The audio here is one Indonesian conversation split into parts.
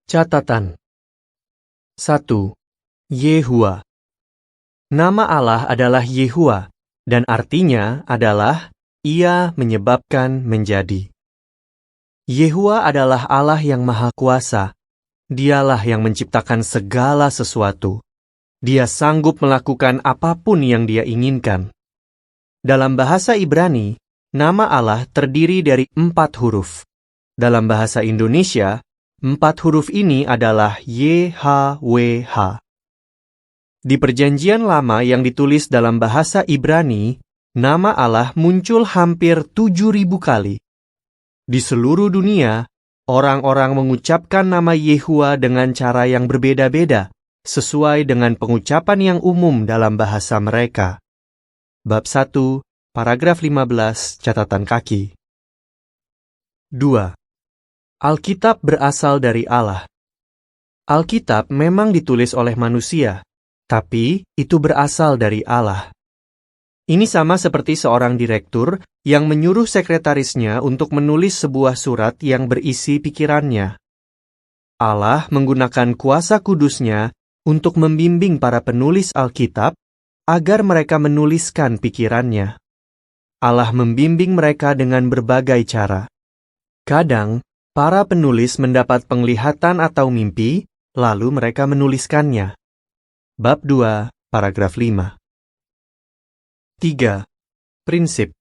Catatan 1. Yehua. Nama Allah adalah Yehua, dan artinya adalah Ia menyebabkan menjadi. Yehua adalah Allah yang Maha Kuasa. Dialah yang menciptakan segala sesuatu. Dia sanggup melakukan apapun yang Dia inginkan. Dalam bahasa Ibrani, nama Allah terdiri dari 4 huruf. Dalam bahasa Indonesia, 4 huruf ini adalah YHWH. Di Perjanjian Lama yang ditulis dalam bahasa Ibrani, nama Allah muncul hampir 7.000 kali. Di seluruh dunia, orang-orang mengucapkan nama Yehua dengan cara yang berbeda-beda, sesuai dengan pengucapan yang umum dalam bahasa mereka. Bab 1, paragraf 15, catatan kaki. 2. Alkitab berasal dari Allah. Alkitab memang ditulis oleh manusia, tapi itu berasal dari Allah. Ini sama seperti seorang direktur yang menyuruh sekretarisnya untuk menulis sebuah surat yang berisi pikirannya. Allah menggunakan kuasa kudusnya untuk membimbing para penulis Alkitab agar mereka menuliskan pikirannya. Allah membimbing mereka dengan berbagai cara. Kadang, para penulis mendapat penglihatan atau mimpi, lalu mereka menuliskannya. Bab 2, paragraf 5. 3. Prinsip.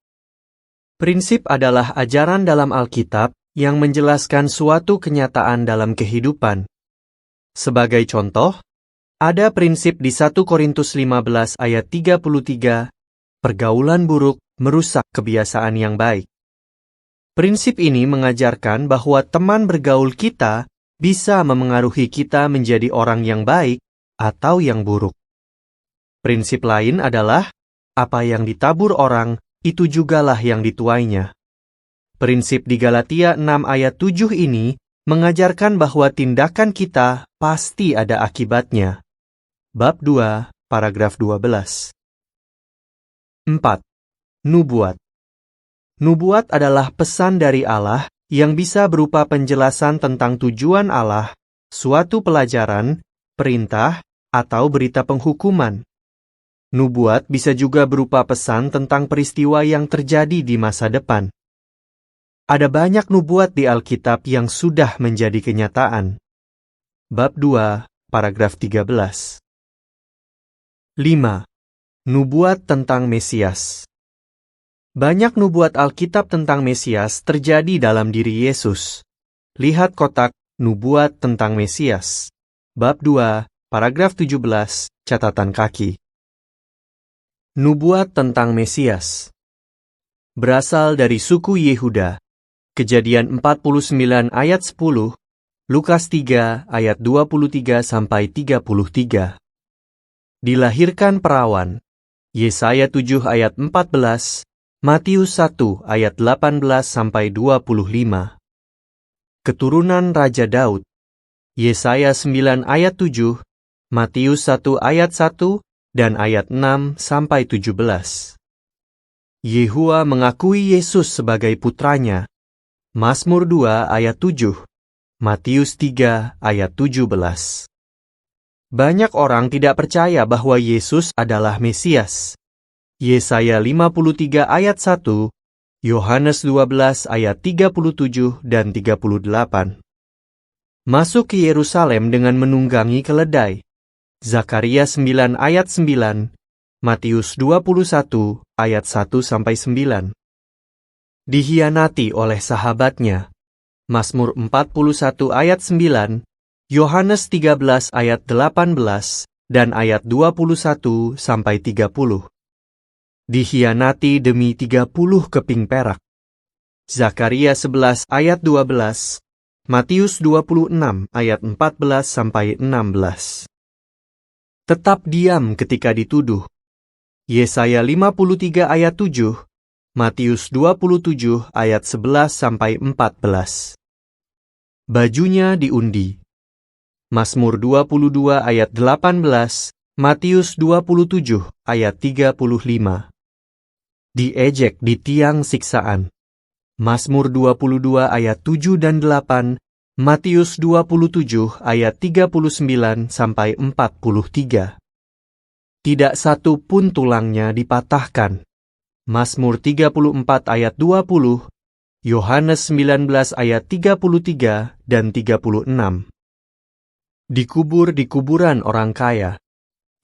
Prinsip adalah ajaran dalam Alkitab yang menjelaskan suatu kenyataan dalam kehidupan. Sebagai contoh, ada prinsip di 1 Korintus 15 ayat 33, pergaulan buruk merusak kebiasaan yang baik. Prinsip ini mengajarkan bahwa teman bergaul kita bisa memengaruhi kita menjadi orang yang baik atau yang buruk. Prinsip lain adalah apa yang ditabur orang, itu jugalah yang dituainya. Prinsip di Galatia 6 ayat 7 ini mengajarkan bahwa tindakan kita pasti ada akibatnya. Bab 2, paragraf 12. 4. Nubuat. Nubuat adalah pesan dari Allah yang bisa berupa penjelasan tentang tujuan Allah, suatu pelajaran, perintah, atau berita penghukuman. Nubuat bisa juga berupa pesan tentang peristiwa yang terjadi di masa depan. Ada banyak nubuat di Alkitab yang sudah menjadi kenyataan. Bab 2, paragraf 13. 5. Nubuat tentang Mesias. Banyak nubuat Alkitab tentang Mesias terjadi dalam diri Yesus. Lihat kotak Nubuat tentang Mesias. Bab 2, paragraf 17, catatan kaki. Nubuat tentang Mesias berasal dari suku Yehuda. Kejadian 49 ayat 10, Lukas 3 ayat 23-33. Dilahirkan perawan. Yesaya 7 ayat 14, Matius 1 ayat 18-25. Keturunan Raja Daud. Yesaya 9 ayat 7, Matius 1 ayat 1, dan ayat 6-17. Yehua mengakui Yesus sebagai putranya. Mazmur 2 ayat 7, Matius 3 ayat 17. Banyak orang tidak percaya bahwa Yesus adalah Mesias. Yesaya 53 ayat 1, Yohanes 12 ayat 37 dan 38. Masuk ke Yerusalem dengan menunggangi keledai. Zakaria 9 ayat 9, Matius 21 ayat 1-9. Dihianati oleh sahabatnya. Mazmur 41 ayat 9, Yohanes 13 ayat 18, dan ayat 21-30. Dihianati demi 30 keping perak. Zakaria 11 ayat 12, Matius 26 ayat 14-16. Tetap diam ketika dituduh. Yesaya 53 ayat 7, Matius 27 ayat 11-14. Bajunya diundi. Mazmur 22 ayat 18, Matius 27 ayat 35. Diejek di tiang siksaan. Mazmur 22 ayat 7 dan 8, Matius 27 ayat 39-43. Tidak satu pun tulangnya dipatahkan. Mazmur 34 ayat 20, Yohanes 19 ayat 33 dan 36. Dikubur di kuburan orang kaya.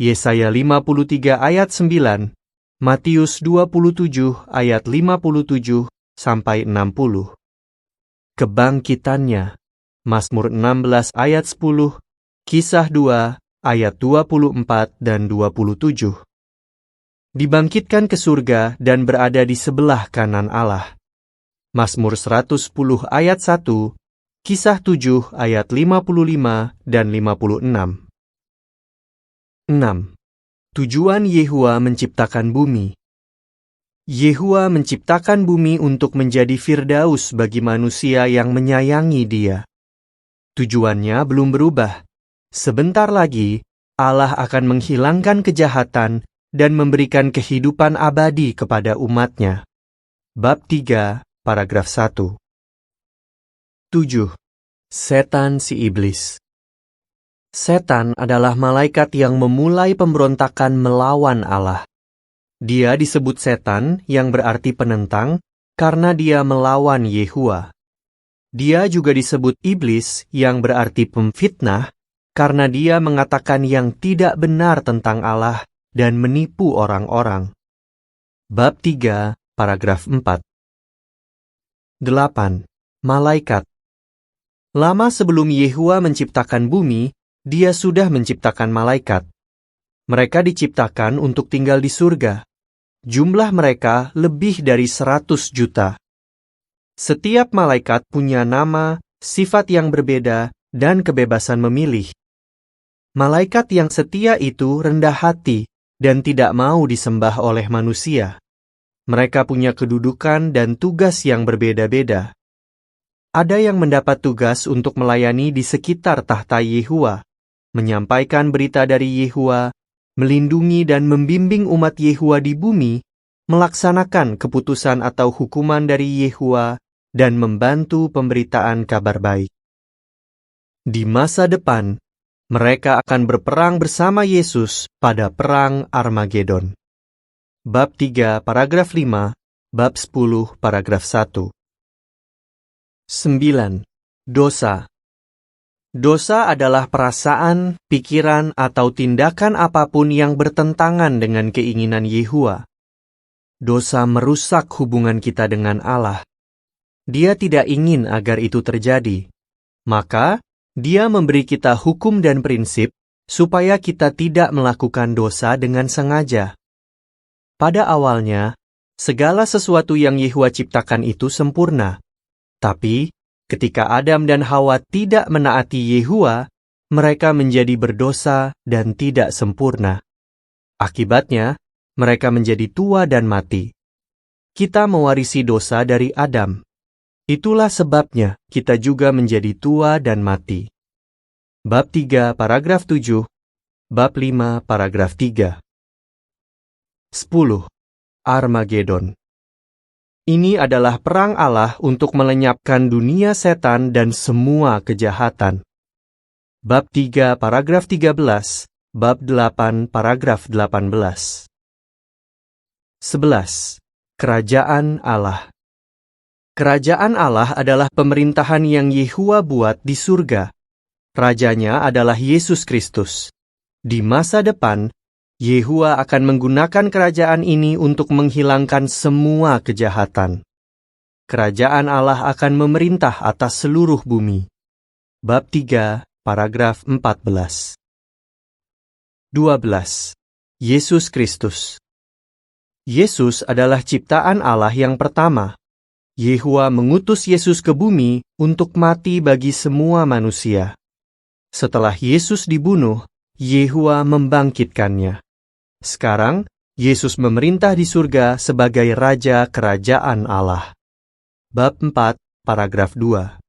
Yesaya 53 ayat 9, Matius 27 ayat 57 sampai 60. Kebangkitannya. Mazmur 16 ayat 10, Kisah 2 ayat 24 dan 27. Dibangkitkan ke surga dan berada di sebelah kanan Allah. Mazmur 110 ayat 1, Kisah 7 ayat 55 dan 56. 6. Tujuan Yehua menciptakan bumi. Yehua menciptakan bumi untuk menjadi firdaus bagi manusia yang menyayangi Dia. Tujuannya belum berubah. Sebentar lagi, Allah akan menghilangkan kejahatan dan memberikan kehidupan abadi kepada umat-Nya. Bab 3, paragraf 1. 7. Setan si iblis. Setan adalah malaikat yang memulai pemberontakan melawan Allah. Dia disebut setan yang berarti penentang karena dia melawan Yehua. Dia juga disebut iblis yang berarti pemfitnah karena dia mengatakan yang tidak benar tentang Allah dan menipu orang-orang. Bab 3, paragraf 4. 8. Malaikat. Lama sebelum Yehua menciptakan bumi, Dia sudah menciptakan malaikat. Mereka diciptakan untuk tinggal di surga. Jumlah mereka lebih dari 100 juta. Setiap malaikat punya nama, sifat yang berbeda, dan kebebasan memilih. Malaikat yang setia itu rendah hati dan tidak mau disembah oleh manusia. Mereka punya kedudukan dan tugas yang berbeda-beda. Ada yang mendapat tugas untuk melayani di sekitar tahta Yehua, menyampaikan berita dari Yehua, melindungi dan membimbing umat Yehua di bumi, melaksanakan keputusan atau hukuman dari Yehua, dan membantu pemberitaan kabar baik. Di masa depan, mereka akan berperang bersama Yesus pada Perang Armagedon. Bab 3, paragraf 5, bab 10, paragraf 1. 9. Dosa. Dosa adalah perasaan, pikiran, atau tindakan apapun yang bertentangan dengan keinginan Yehua. Dosa merusak hubungan kita dengan Allah. Dia tidak ingin agar itu terjadi. Maka, Dia memberi kita hukum dan prinsip supaya kita tidak melakukan dosa dengan sengaja. Pada awalnya, segala sesuatu yang Yehua ciptakan itu sempurna. Tapi, ketika Adam dan Hawa tidak menaati Yehua, mereka menjadi berdosa dan tidak sempurna. Akibatnya, mereka menjadi tua dan mati. Kita mewarisi dosa dari Adam. Itulah sebabnya kita juga menjadi tua dan mati. Bab 3, paragraf 7, bab 5, paragraf 3. 10. Armagedon. Ini adalah perang Allah untuk melenyapkan dunia setan dan semua kejahatan. Bab 3, paragraf 13, bab 8, paragraf 18. 11. Kerajaan Allah. Kerajaan Allah adalah pemerintahan yang Yehua buat di surga. Rajanya adalah Yesus Kristus. Di masa depan, Yehua akan menggunakan kerajaan ini untuk menghilangkan semua kejahatan. Kerajaan Allah akan memerintah atas seluruh bumi. Bab 3, paragraf 14. 12. Yesus Kristus. Yesus adalah ciptaan Allah yang pertama. Yehua mengutus Yesus ke bumi untuk mati bagi semua manusia. Setelah Yesus dibunuh, Yehua membangkitkannya. Sekarang, Yesus memerintah di surga sebagai Raja Kerajaan Allah. Bab 4, paragraf 2.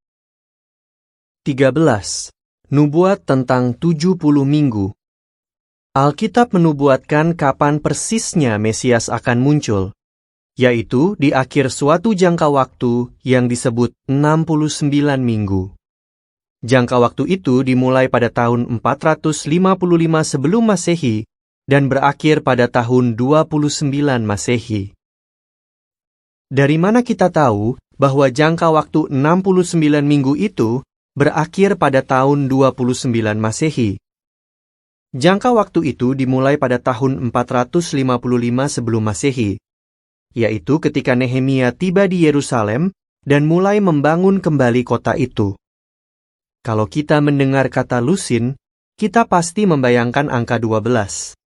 13. Nubuat tentang 70 minggu. Alkitab menubuatkan kapan persisnya Mesias akan muncul, yaitu di akhir suatu jangka waktu yang disebut 69 minggu. Jangka waktu itu dimulai pada tahun 455 sebelum Masehi dan berakhir pada tahun 29 Masehi. Dari mana kita tahu bahwa jangka waktu 69 minggu itu berakhir pada tahun 29 Masehi? Jangka waktu itu dimulai pada tahun 455 sebelum Masehi, yaitu ketika Nehemia tiba di Yerusalem dan mulai membangun kembali kota itu. Kalau kita mendengar kata lusin, kita pasti membayangkan angka 12.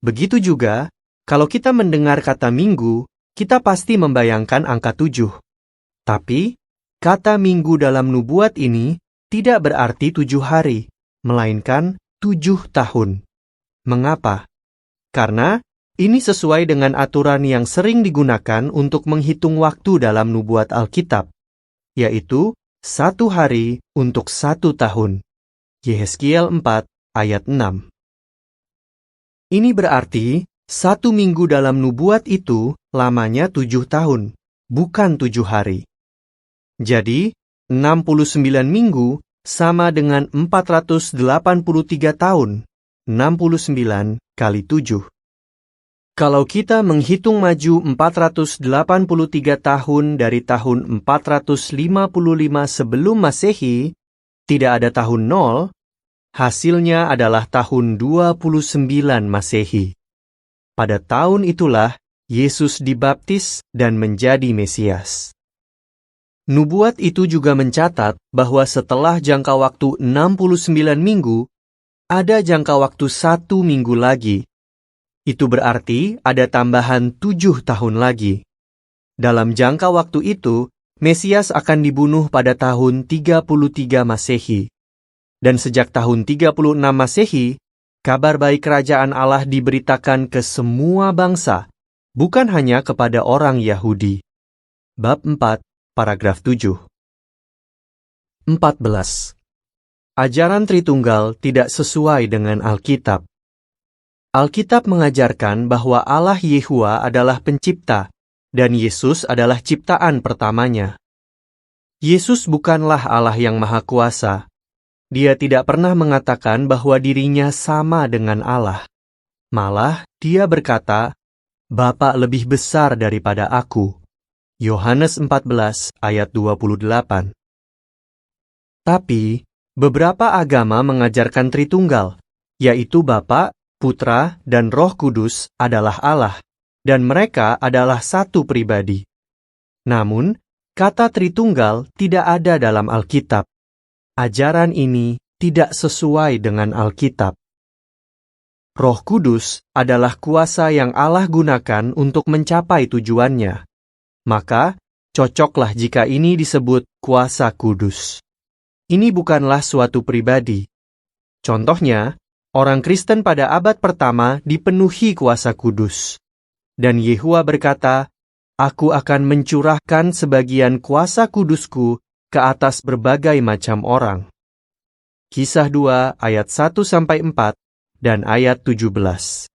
Begitu juga, kalau kita mendengar kata minggu, kita pasti membayangkan angka 7. Tapi, kata minggu dalam nubuat ini tidak berarti 7 hari, melainkan 7 tahun. Mengapa? Karena ini sesuai dengan aturan yang sering digunakan untuk menghitung waktu dalam nubuat Alkitab, yaitu 1 hari untuk 1 tahun. Yehezkiel 4 ayat 6. Ini berarti 1 minggu dalam nubuat itu lamanya 7 tahun, bukan 7 hari. Jadi, 69 minggu sama dengan 483 tahun, 69 kali 7. Kalau kita menghitung maju 483 tahun dari tahun 455 sebelum Masehi, tidak ada tahun 0, hasilnya adalah tahun 29 Masehi. Pada tahun itulah Yesus dibaptis dan menjadi Mesias. Nubuat itu juga mencatat bahwa setelah jangka waktu 69 minggu, ada jangka waktu 1 minggu lagi. Itu berarti ada tambahan 7 tahun lagi. Dalam jangka waktu itu, Mesias akan dibunuh pada tahun 33 Masehi. Dan sejak tahun 36 Masehi, kabar baik kerajaan Allah diberitakan ke semua bangsa, bukan hanya kepada orang Yahudi. Bab 4, paragraf 7. 14. Ajaran Tritunggal tidak sesuai dengan Alkitab. Alkitab mengajarkan bahwa Allah Yehua adalah pencipta, dan Yesus adalah ciptaan pertamanya. Yesus bukanlah Allah yang Maha Kuasa. Dia tidak pernah mengatakan bahwa dirinya sama dengan Allah. Malah, dia berkata, "Bapa lebih besar daripada aku." Yohanes 14 ayat 28. Tapi, beberapa agama mengajarkan Tritunggal, yaitu Bapa, Putra, dan Roh Kudus adalah Allah, dan mereka adalah satu pribadi. Namun, kata Tritunggal tidak ada dalam Alkitab. Ajaran ini tidak sesuai dengan Alkitab. Roh Kudus adalah kuasa yang Allah gunakan untuk mencapai tujuannya. Maka, cocoklah jika ini disebut kuasa kudus. Ini bukanlah suatu pribadi. Contohnya, orang Kristen pada abad pertama dipenuhi kuasa kudus. Dan Yehua berkata, "Aku akan mencurahkan sebagian kuasa kudusku ke atas berbagai macam orang." Kisah 2 ayat 1-4 dan ayat 17.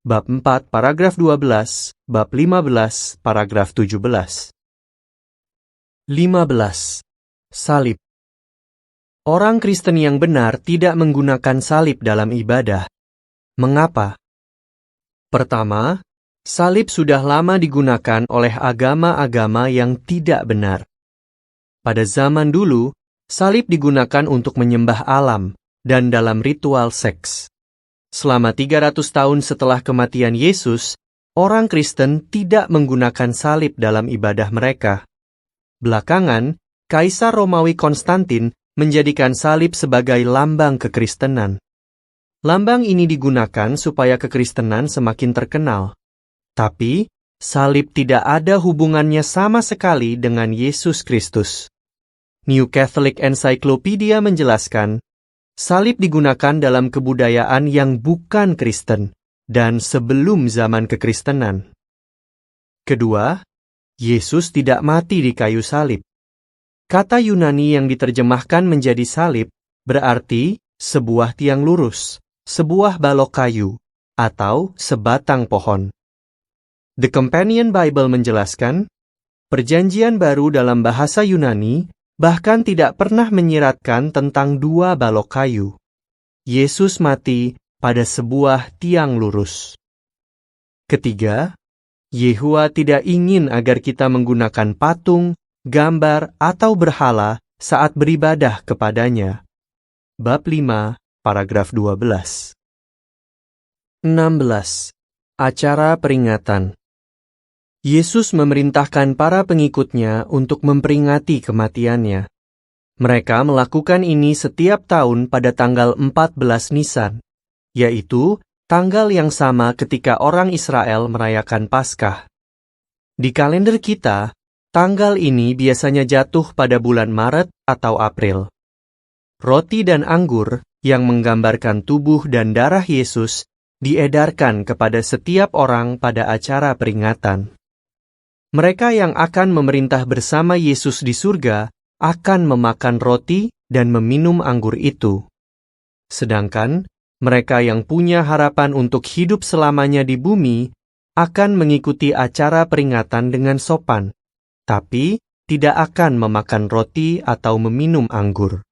Bab 4 paragraf 12, bab 15 paragraf 17. 15. Salib. Orang Kristen yang benar tidak menggunakan salib dalam ibadah. Mengapa? Pertama, salib sudah lama digunakan oleh agama-agama yang tidak benar. Pada zaman dulu, salib digunakan untuk menyembah alam dan dalam ritual seks. Selama 300 tahun setelah kematian Yesus, orang Kristen tidak menggunakan salib dalam ibadah mereka. Belakangan, Kaisar Romawi Konstantin menjadikan salib sebagai lambang kekristenan. Lambang ini digunakan supaya kekristenan semakin terkenal. Tapi, salib tidak ada hubungannya sama sekali dengan Yesus Kristus. New Catholic Encyclopedia menjelaskan, salib digunakan dalam kebudayaan yang bukan Kristen dan sebelum zaman kekristenan. Kedua, Yesus tidak mati di kayu salib. Kata Yunani yang diterjemahkan menjadi salib berarti sebuah tiang lurus, sebuah balok kayu, atau sebatang pohon. The Companion Bible menjelaskan, Perjanjian Baru dalam bahasa Yunani bahkan tidak pernah menyiratkan tentang 2 balok kayu. Yesus mati pada sebuah tiang lurus. Ketiga, Yehua tidak ingin agar kita menggunakan patung, gambar, atau berhala saat beribadah kepadanya. Bab 5, paragraf 12. 16. Acara peringatan. Yesus memerintahkan para pengikutnya untuk memperingati kematiannya. Mereka melakukan ini setiap tahun pada tanggal 14 Nisan, yaitu tanggal yang sama ketika orang Israel merayakan Paskah. Di kalender kita, tanggal ini biasanya jatuh pada bulan Maret atau April. Roti dan anggur yang menggambarkan tubuh dan darah Yesus diedarkan kepada setiap orang pada acara peringatan. Mereka yang akan memerintah bersama Yesus di surga akan memakan roti dan meminum anggur itu. Sedangkan mereka yang punya harapan untuk hidup selamanya di bumi akan mengikuti acara peringatan dengan sopan, tapi tidak akan memakan roti atau meminum anggur.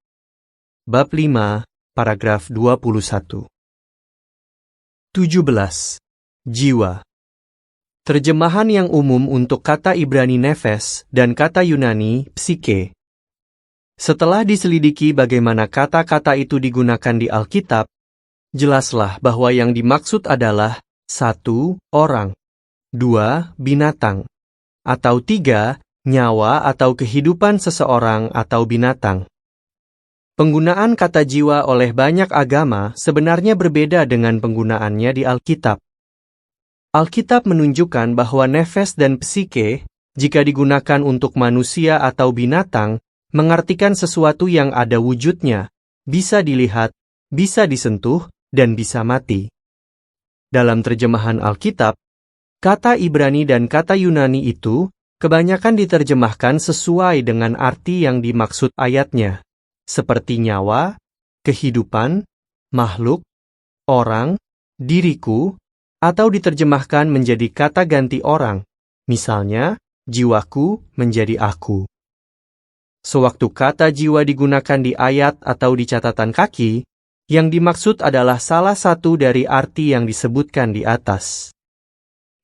Bab 5, paragraf 21. 17. Jiwa. Terjemahan yang umum untuk kata Ibrani nefes dan kata Yunani psike. Setelah diselidiki bagaimana kata-kata itu digunakan di Alkitab, jelaslah bahwa yang dimaksud adalah 1. Orang, 2. Binatang, atau 3. Nyawa atau kehidupan seseorang atau binatang. Penggunaan kata jiwa oleh banyak agama sebenarnya berbeda dengan penggunaannya di Alkitab. Alkitab menunjukkan bahwa nefes dan psike, jika digunakan untuk manusia atau binatang, mengartikan sesuatu yang ada wujudnya, bisa dilihat, bisa disentuh, dan bisa mati. Dalam terjemahan Alkitab, kata Ibrani dan kata Yunani itu kebanyakan diterjemahkan sesuai dengan arti yang dimaksud ayatnya, seperti nyawa, kehidupan, makhluk, orang, diriku, atau diterjemahkan menjadi kata ganti orang, misalnya, jiwaku menjadi aku. Sewaktu kata jiwa digunakan di ayat atau di catatan kaki, yang dimaksud adalah salah satu dari arti yang disebutkan di atas.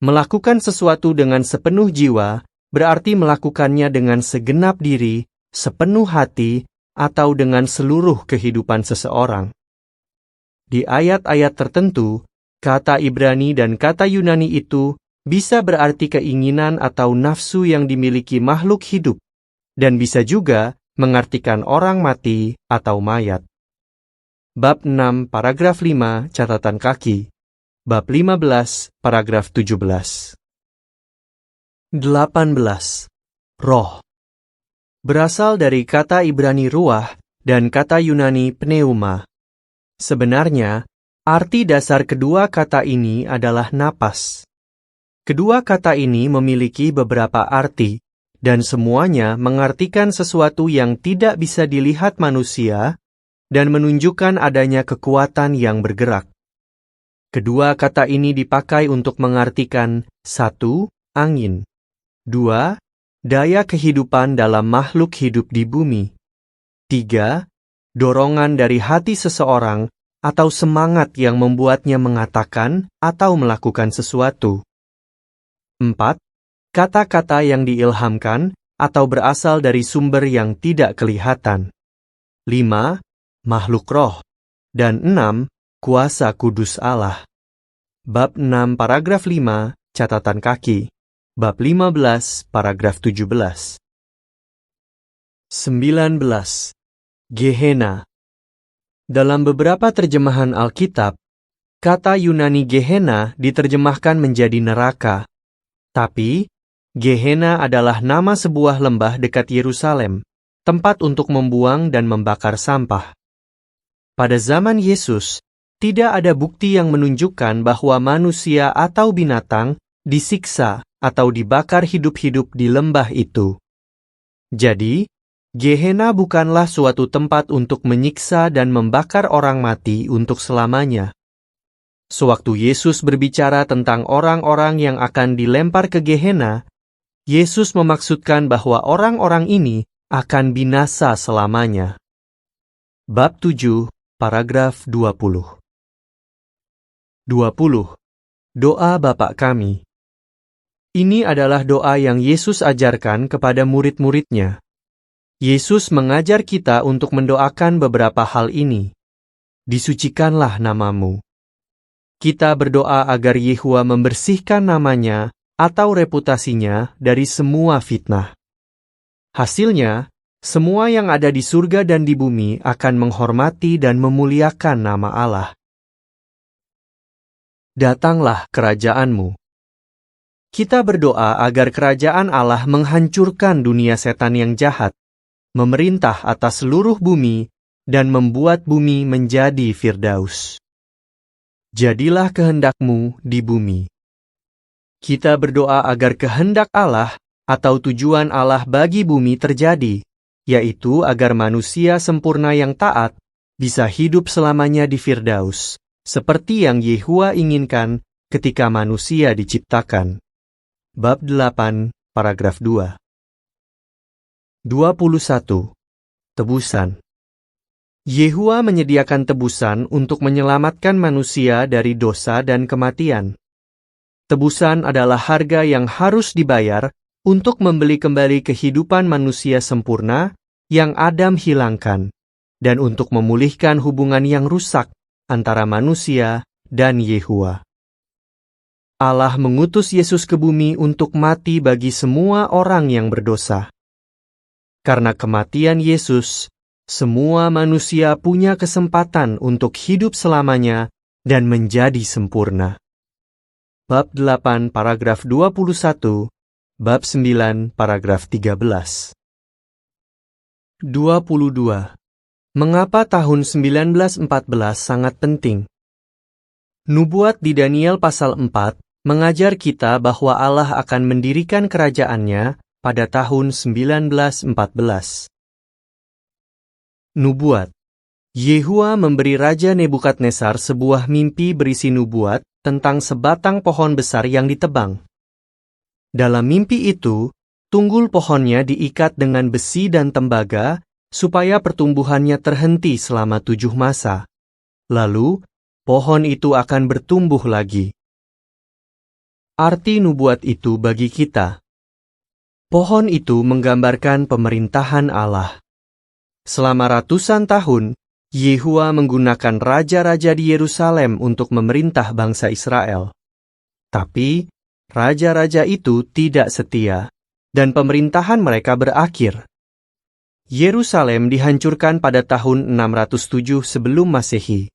Melakukan sesuatu dengan sepenuh jiwa berarti melakukannya dengan segenap diri, sepenuh hati, atau dengan seluruh kehidupan seseorang. Di ayat-ayat tertentu, kata Ibrani dan kata Yunani itu bisa berarti keinginan atau nafsu yang dimiliki makhluk hidup, dan bisa juga mengartikan orang mati atau mayat. Bab 6, paragraf 5, catatan kaki. Bab 15, paragraf 17. 18. Roh. Berasal dari kata Ibrani ruah dan kata Yunani pneuma. Sebenarnya, arti dasar kedua kata ini adalah napas. Kedua kata ini memiliki beberapa arti, dan semuanya mengartikan sesuatu yang tidak bisa dilihat manusia dan menunjukkan adanya kekuatan yang bergerak. Kedua kata ini dipakai untuk mengartikan 1. Angin, 2. Daya kehidupan dalam makhluk hidup di bumi, 3. Dorongan dari hati seseorang atau semangat yang membuatnya mengatakan atau melakukan sesuatu. 4. Kata-kata yang diilhamkan atau berasal dari sumber yang tidak kelihatan. 5. Makhluk roh. Dan 6. Kuasa kudus Allah. Bab 6 paragraf 5, catatan kaki. Bab 15 paragraf 17. 19. Gehenna. Dalam beberapa terjemahan Alkitab, kata Yunani Gehenna diterjemahkan menjadi neraka. Tapi, Gehenna adalah nama sebuah lembah dekat Yerusalem, tempat untuk membuang dan membakar sampah. Pada zaman Yesus, tidak ada bukti yang menunjukkan bahwa manusia atau binatang disiksa atau dibakar hidup-hidup di lembah itu. Jadi, Gehenna bukanlah suatu tempat untuk menyiksa dan membakar orang mati untuk selamanya. Sewaktu Yesus berbicara tentang orang-orang yang akan dilempar ke Gehenna, Yesus memaksudkan bahwa orang-orang ini akan binasa selamanya. Bab 7, paragraf 20. 20. Doa Bapa Kami. Ini adalah doa yang Yesus ajarkan kepada murid-muridnya. Yesus mengajar kita untuk mendoakan beberapa hal ini. Disucikanlah namamu. Kita berdoa agar Yehova membersihkan namanya atau reputasinya dari semua fitnah. Hasilnya, semua yang ada di surga dan di bumi akan menghormati dan memuliakan nama Allah. Datanglah kerajaanmu. Kita berdoa agar kerajaan Allah menghancurkan dunia setan yang jahat, memerintah atas seluruh bumi, dan membuat bumi menjadi Firdaus. Jadilah kehendakmu di bumi. Kita berdoa agar kehendak Allah atau tujuan Allah bagi bumi terjadi, yaitu agar manusia sempurna yang taat bisa hidup selamanya di Firdaus, seperti yang Yehova inginkan ketika manusia diciptakan. Bab 8, paragraf 2. 21. Tebusan. Yehova menyediakan tebusan untuk menyelamatkan manusia dari dosa dan kematian. Tebusan adalah harga yang harus dibayar untuk membeli kembali kehidupan manusia sempurna yang Adam hilangkan, dan untuk memulihkan hubungan yang rusak antara manusia dan Yehova. Allah mengutus Yesus ke bumi untuk mati bagi semua orang yang berdosa. Karena kematian Yesus, semua manusia punya kesempatan untuk hidup selamanya dan menjadi sempurna. Bab 8, paragraf 21, bab 9, paragraf 13. 22. Mengapa tahun 1914 sangat penting? Nubuat di Daniel pasal 4 mengajar kita bahwa Allah akan mendirikan kerajaannya pada tahun 1914. Nubuat. Yehova memberi Raja Nebukadnezar sebuah mimpi berisi nubuat tentang sebatang pohon besar yang ditebang. Dalam mimpi itu, tunggul pohonnya diikat dengan besi dan tembaga supaya pertumbuhannya terhenti selama 7 masa. Lalu, pohon itu akan bertumbuh lagi. Arti nubuat itu bagi kita. Pohon itu menggambarkan pemerintahan Allah. Selama ratusan tahun, Yehova menggunakan raja-raja di Yerusalem untuk memerintah bangsa Israel. Tapi, raja-raja itu tidak setia, dan pemerintahan mereka berakhir. Yerusalem dihancurkan pada tahun 607 sebelum Masehi.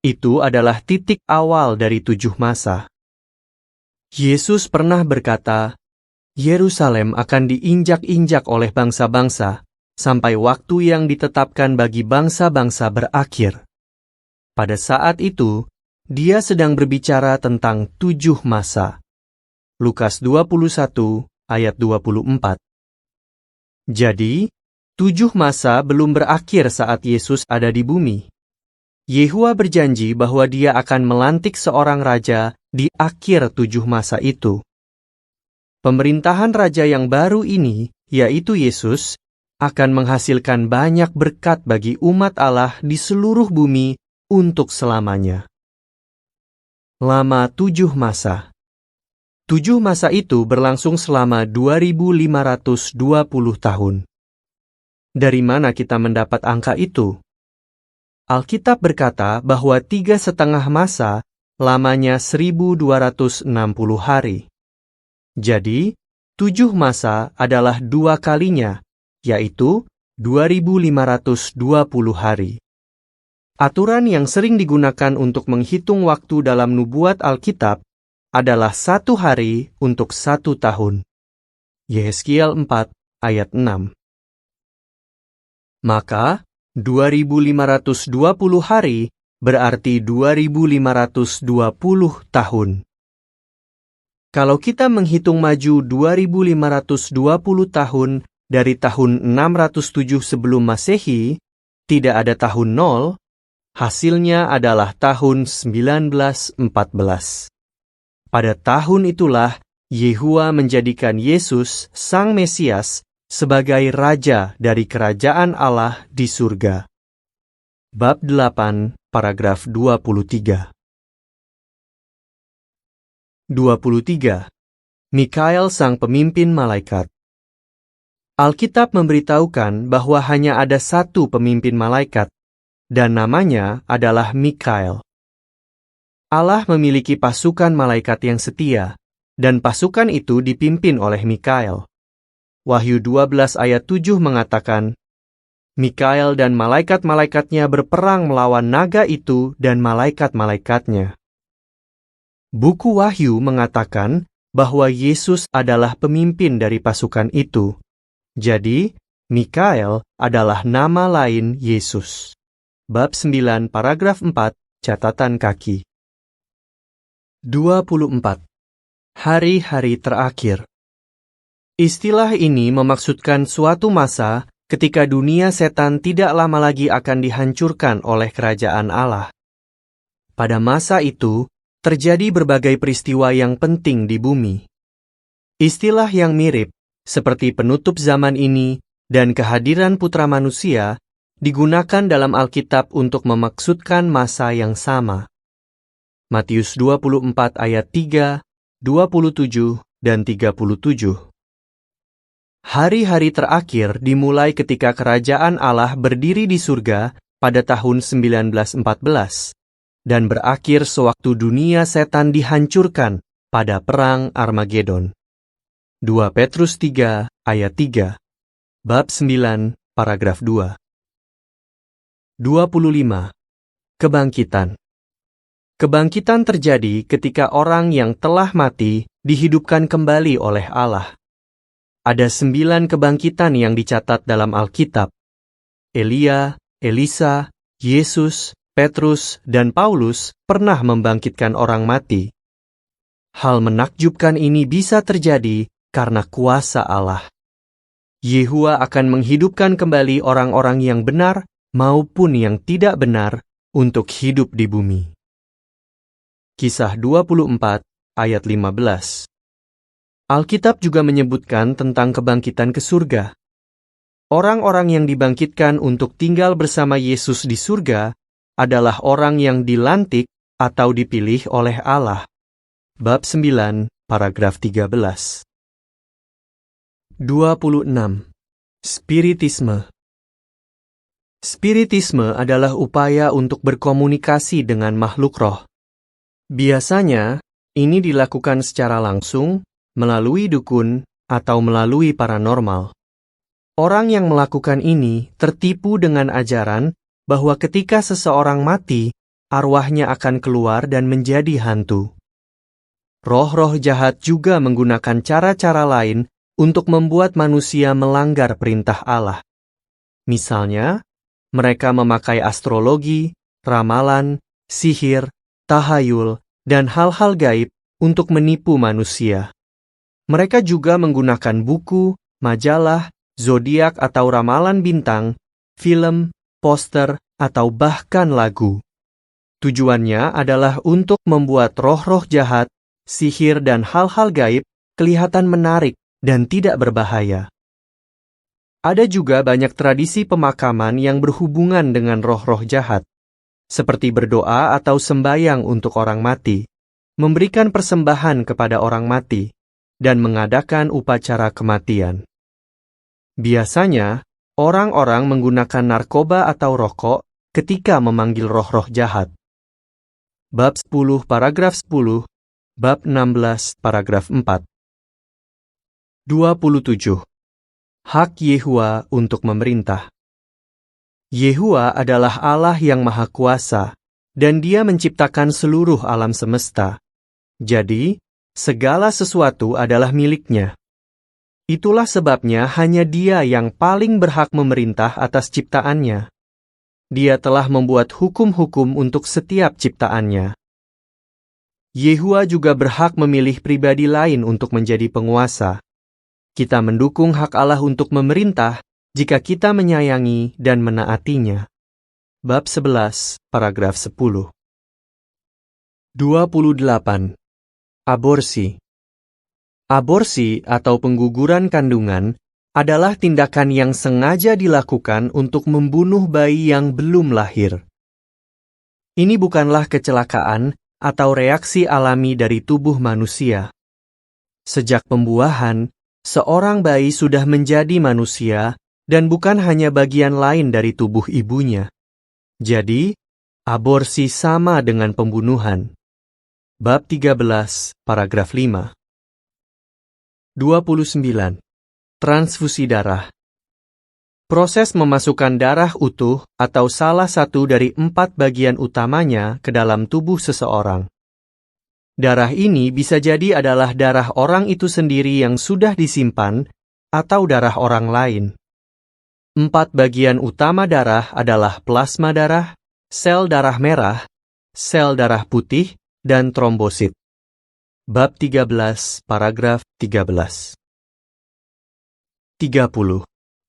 Itu adalah titik awal dari 7 masa. Yesus pernah berkata, Yerusalem akan diinjak-injak oleh bangsa-bangsa, sampai waktu yang ditetapkan bagi bangsa-bangsa berakhir. Pada saat itu, dia sedang berbicara tentang 7 masa. Lukas 21, ayat 24. Jadi, 7 masa belum berakhir saat Yesus ada di bumi. Yehova berjanji bahwa dia akan melantik seorang raja di akhir 7 masa itu. Pemerintahan raja yang baru ini, yaitu Yesus, akan menghasilkan banyak berkat bagi umat Allah di seluruh bumi untuk selamanya. Lama 7 masa. 7 masa itu berlangsung selama 2520 tahun. Dari mana kita mendapat angka itu? Alkitab berkata bahwa 3,5 masa lamanya 1260 hari. Jadi, 7 masa adalah 2 kalinya, yaitu 2520 hari. Aturan yang sering digunakan untuk menghitung waktu dalam nubuat Alkitab adalah 1 hari untuk 1 tahun. Yehezkiel 4 ayat 6. Maka, 2520 hari berarti 2520 tahun. Kalau kita menghitung maju 2520 tahun dari tahun 607 sebelum Masehi, tidak ada tahun 0, hasilnya adalah tahun 1914. Pada tahun itulah Yehova menjadikan Yesus, Sang Mesias, sebagai raja dari kerajaan Allah di surga. Bab 8, paragraf 23. 23. Mikael sang pemimpin malaikat. Alkitab memberitahukan bahwa hanya ada satu pemimpin malaikat, dan namanya adalah Mikael. Allah memiliki pasukan malaikat yang setia, dan pasukan itu dipimpin oleh Mikael. Wahyu 12 ayat 7 mengatakan, Mikael dan malaikat-malaikatnya berperang melawan naga itu dan malaikat-malaikatnya. Buku Wahyu mengatakan bahwa Yesus adalah pemimpin dari pasukan itu. Jadi, Mikael adalah nama lain Yesus. Bab 9, paragraf 4, catatan kaki. 24. Hari-hari terakhir. Istilah ini memaksudkan suatu masa ketika dunia setan tidak lama lagi akan dihancurkan oleh kerajaan Allah. Pada masa itu, terjadi berbagai peristiwa yang penting di bumi. Istilah yang mirip, seperti penutup zaman ini dan kehadiran Putra Manusia, digunakan dalam Alkitab untuk memaksudkan masa yang sama. Matius 24 ayat 3, 27, dan 37. Hari-hari terakhir dimulai ketika kerajaan Allah berdiri di surga pada tahun 1914 dan berakhir sewaktu dunia setan dihancurkan pada Perang Armagedon. 2 Petrus 3 ayat 3, bab 9, paragraf 2. 25. Kebangkitan. Kebangkitan terjadi ketika orang yang telah mati dihidupkan kembali oleh Allah. Ada 9 kebangkitan yang dicatat dalam Alkitab. Elia, Elisa, Yesus, Petrus, dan Paulus pernah membangkitkan orang mati. Hal menakjubkan ini bisa terjadi karena kuasa Allah. Yehua akan menghidupkan kembali orang-orang yang benar maupun yang tidak benar untuk hidup di bumi. Kisah 24 ayat 15. Alkitab juga menyebutkan tentang kebangkitan ke surga. Orang-orang yang dibangkitkan untuk tinggal bersama Yesus di surga adalah orang yang dilantik atau dipilih oleh Allah. Bab 9, paragraf 13. 26. Spiritisme. Spiritisme adalah upaya untuk berkomunikasi dengan makhluk roh. Biasanya, ini dilakukan secara langsung, melalui dukun, atau melalui paranormal. Orang yang melakukan ini tertipu dengan ajaran bahwa ketika seseorang mati, arwahnya akan keluar dan menjadi hantu. Roh-roh jahat juga menggunakan cara-cara lain untuk membuat manusia melanggar perintah Allah. Misalnya, mereka memakai astrologi, ramalan, sihir, tahayul, dan hal-hal gaib untuk menipu manusia. Mereka juga menggunakan buku, majalah, zodiak atau ramalan bintang, film, poster, atau bahkan lagu. Tujuannya adalah untuk membuat roh-roh jahat, sihir, dan hal-hal gaib kelihatan menarik dan tidak berbahaya. Ada juga banyak tradisi pemakaman yang berhubungan dengan roh-roh jahat, seperti berdoa atau sembahyang untuk orang mati, memberikan persembahan kepada orang mati, dan mengadakan upacara kematian. Biasanya, orang-orang menggunakan narkoba atau rokok ketika memanggil roh-roh jahat. Bab 10, paragraf 10, bab 16, paragraf 4. 27. Hak Yehua untuk memerintah. Yehua adalah Allah yang Maha Kuasa, dan Dia menciptakan seluruh alam semesta. Jadi, segala sesuatu adalah miliknya. Itulah sebabnya hanya Dia yang paling berhak memerintah atas ciptaannya. Dia telah membuat hukum-hukum untuk setiap ciptaannya. Yehua juga berhak memilih pribadi lain untuk menjadi penguasa. Kita mendukung hak Allah untuk memerintah jika kita menyayangi dan menaatinya. Bab 11, paragraf 10. 28. Aborsi. Aborsi atau pengguguran kandungan adalah tindakan yang sengaja dilakukan untuk membunuh bayi yang belum lahir. Ini bukanlah kecelakaan atau reaksi alami dari tubuh manusia. Sejak pembuahan, seorang bayi sudah menjadi manusia dan bukan hanya bagian lain dari tubuh ibunya. Jadi, aborsi sama dengan pembunuhan. Bab 13, paragraf 5. 29. Transfusi darah. Proses memasukkan darah utuh atau salah satu dari 4 bagian utamanya ke dalam tubuh seseorang. Darah ini bisa jadi adalah darah orang itu sendiri yang sudah disimpan atau darah orang lain. 4 bagian utama darah adalah plasma darah, sel darah merah, sel darah putih, dan trombosit. Bab 13, paragraf 13. 30.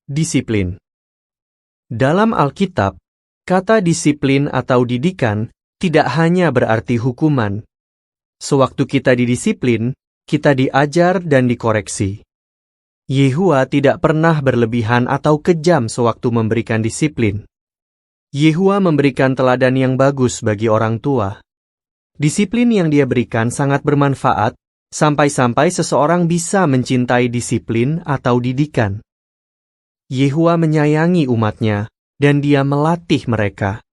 Disiplin. Dalam Alkitab, kata disiplin atau didikan tidak hanya berarti hukuman. Sewaktu kita didisiplin, kita diajar dan dikoreksi. Yehua tidak pernah berlebihan atau kejam sewaktu memberikan disiplin. Yehua memberikan teladan yang bagus bagi orang tua. Disiplin yang dia berikan sangat bermanfaat, sampai-sampai seseorang bisa mencintai disiplin atau didikan. Yehua menyayangi umatnya, dan dia melatih mereka.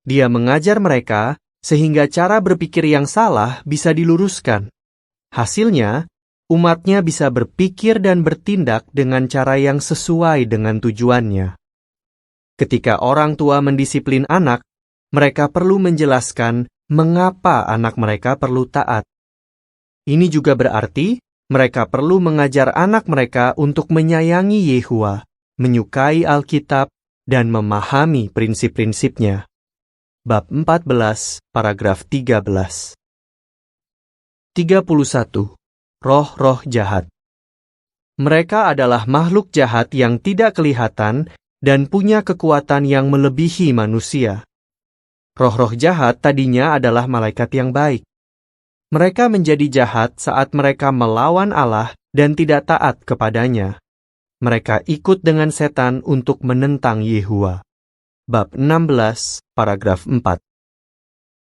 Dia mengajar mereka, sehingga cara berpikir yang salah bisa diluruskan. Hasilnya, umatnya bisa berpikir dan bertindak dengan cara yang sesuai dengan tujuannya. Ketika orang tua mendisiplin anak, mereka perlu menjelaskan mengapa anak mereka perlu taat. Ini juga berarti mereka perlu mengajar anak mereka untuk menyayangi Yehua, menyukai Alkitab, dan memahami prinsip-prinsipnya. Bab 14, paragraf 13. 31. Roh-roh jahat. Mereka adalah makhluk jahat yang tidak kelihatan dan punya kekuatan yang melebihi manusia. Roh-roh jahat tadinya adalah malaikat yang baik. Mereka menjadi jahat saat mereka melawan Allah dan tidak taat kepadanya. Mereka ikut dengan setan untuk menentang Yehua. Bab 16, paragraf 4.